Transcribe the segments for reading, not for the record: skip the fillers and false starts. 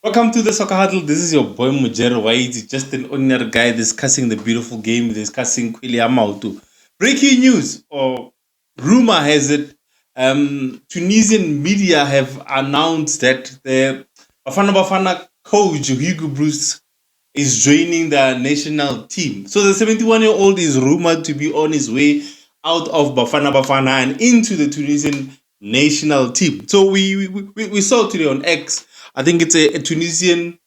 Welcome to the Soccer Huddle. This is your boy Mojere. Why is just an ordinary guy discussing the beautiful game, discussing Kwili Amautu. Breaking news or rumor has it, Tunisian media have announced that the Bafana coach Hugo Broos is joining the national team. So the 71-year-old is rumored to be on his way out of Bafana and into the Tunisian national team. So we saw today on X. I think it's a Tunisian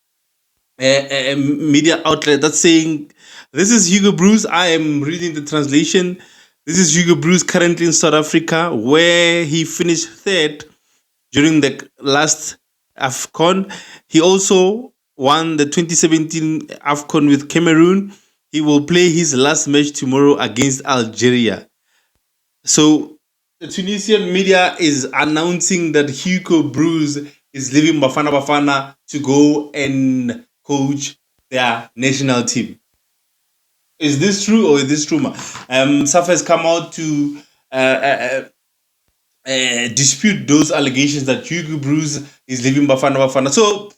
media outlet that's saying, "This is Hugo Broos." I am reading the translation. This is Hugo Broos currently in South Africa, where he finished third during the last AFCON. He also won the 2017 AFCON with Cameroon. He will play his last match tomorrow against Algeria. So the Tunisian media is announcing that Hugo Broos is leaving Bafana to go and coach their national team. Is this true or is this rumor? SAF has come out to dispute those allegations that Hugo Broos is leaving Bafana. So,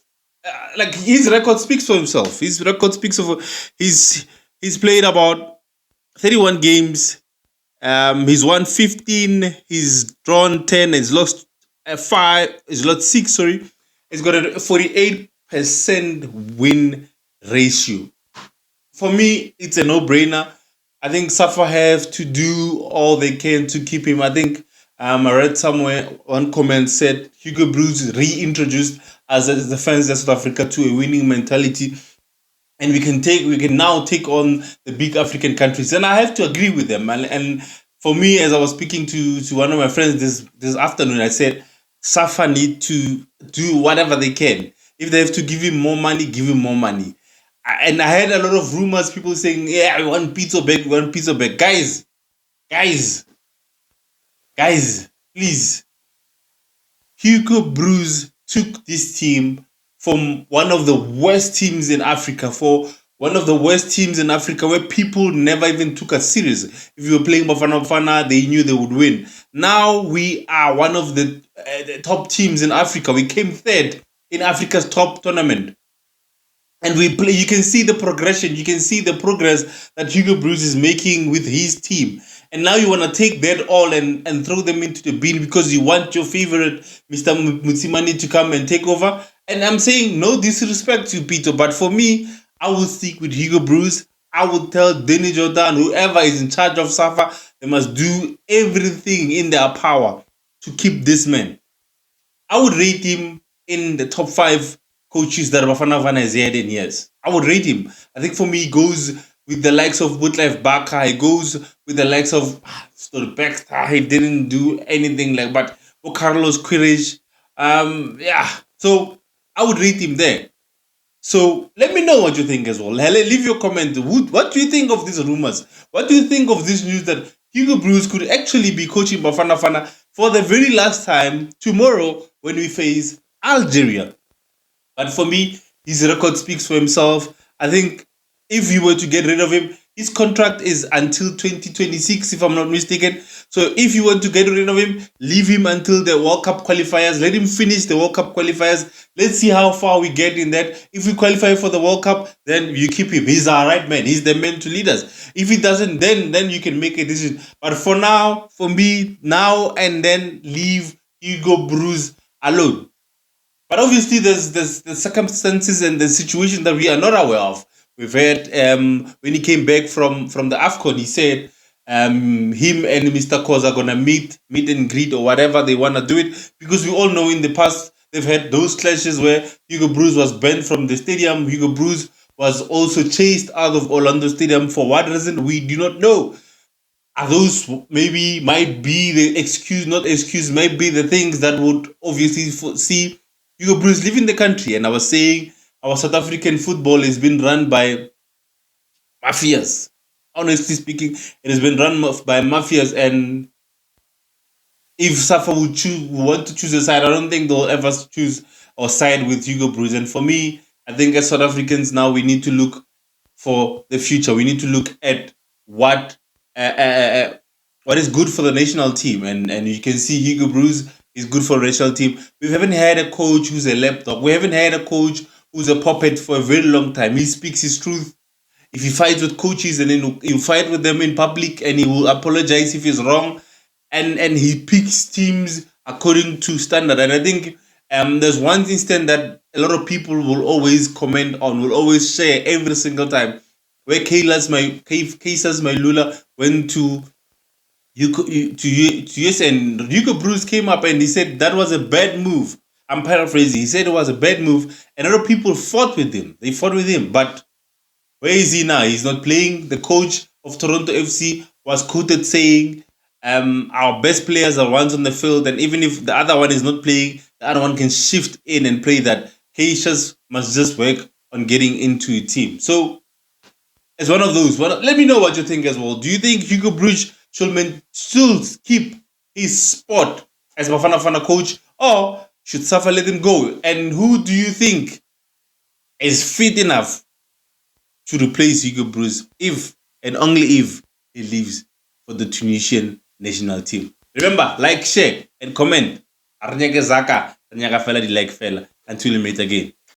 like his record speaks for himself. His record speaks for he's played about 31 games. He's won 15. He's drawn 10. He's lost 5. He's lost 6. Sorry, he's got a 48% win ratio. For me, it's a no-brainer. I think Safa have to do all they can to keep him. I think I read somewhere one comment said Hugo Broos reintroduced as the fans of South Africa to a winning mentality, and we can now take on the big African countries. And I have to agree with them. And for me, as I was speaking to one of my friends this afternoon, I said Safa need to do whatever they can. If they have to give him more money, give him more money. And I had a lot of rumors, people saying, "Yeah, we want Pitso back, we want Pitso back." Guys, guys, please. Hugo Broos took this team from one of the worst teams in Africa, for one of the worst teams in Africa where people never even took us serious. If you were playing Bafana, they knew they would win. Now we are one of the top teams in Africa. We came third in Africa's top tournament. And we play. You can see the progression. You can see the progress that Hugo Broos is making with his team. And now you want to take that all and throw them into the bin because you want your favorite Mr. Mutsimani to come and take over. And I'm saying no disrespect to Peter, but for me, I will stick with Hugo Broos. I would tell Danny Jordan, whoever is in charge of Safa, they must do everything in their power to keep this man. I would rate him in the top 5 coaches that Bafana has had in years. I would rate him. I think for me, he goes with the likes of Bootlife Baka. He goes with the likes of Story Baxter. He didn't do anything like, but Carlos Quirich. Yeah. So I would rate him there. So let me know what you think as well. Leave your comment. What do you think of these rumors? What do you think of this news that Hugo Broos could actually be coaching Bafana for the very last time tomorrow when we face Algeria? But for me, his record speaks for himself. I think if you were to get rid of him, his contract is until 2026, if I'm not mistaken. So if you want to get rid of him, leave him until the World Cup qualifiers. Let him finish the World Cup qualifiers. Let's see how far we get in that. If we qualify for the World Cup, then you keep him. He's our right man. He's the man to lead us. If he doesn't, then you can make a decision. But for now, for me, now and then, leave Hugo Broos alone. But obviously, there's the circumstances and the situation that we are not aware of. We've heard when he came back from the AFCON, he said him and Mr. Koz are gonna meet and greet or whatever they wanna do it, because we all know in the past they've had those clashes where Hugo Broos was banned from the stadium. Hugo Broos was also chased out of Orlando Stadium for what reason we do not know. Are those maybe might be the excuse, not excuse, might be the things that would obviously see Hugo Broos leaving the country. And I was saying our South African football has been run by mafias. Honestly speaking, it has been run by mafias. And if Safa would want to choose a side, I don't think they'll ever choose or side with Hugo Broos. And for me, I think as South Africans now, we need to look for the future. We need to look at what is good for the national team. And you can see Hugo Broos He's good for a national team. We haven't had a coach who's a lapdog. We haven't had a coach who's a puppet for a very long time. He speaks his truth. If he fights with coaches and then he'll fight with them in public and he will apologize if he's wrong. And he picks teams according to standard. And I think there's one instance that a lot of people will always comment on, will always share every single time, where Casas Mailula went to US and Hugo Broos came up and he said that was a bad move. I'm paraphrasing. He said it was a bad move, and a lot of people fought with him. They fought with him, but where is he now? He's not playing. The coach of Toronto FC was quoted saying, our best players are ones on the field, and even if the other one is not playing, the other one can shift in and play that. Cassius must just work on getting into a team. So it's one of those. Well, let me know what you think as well. Do you think Hugo Broos should still keep his spot as Bafana coach, or should Safa let him go? And who do you think is fit enough to replace Hugo Broos if and only if he leaves for the Tunisian national team? Remember, like, share, and comment. Until we meet again.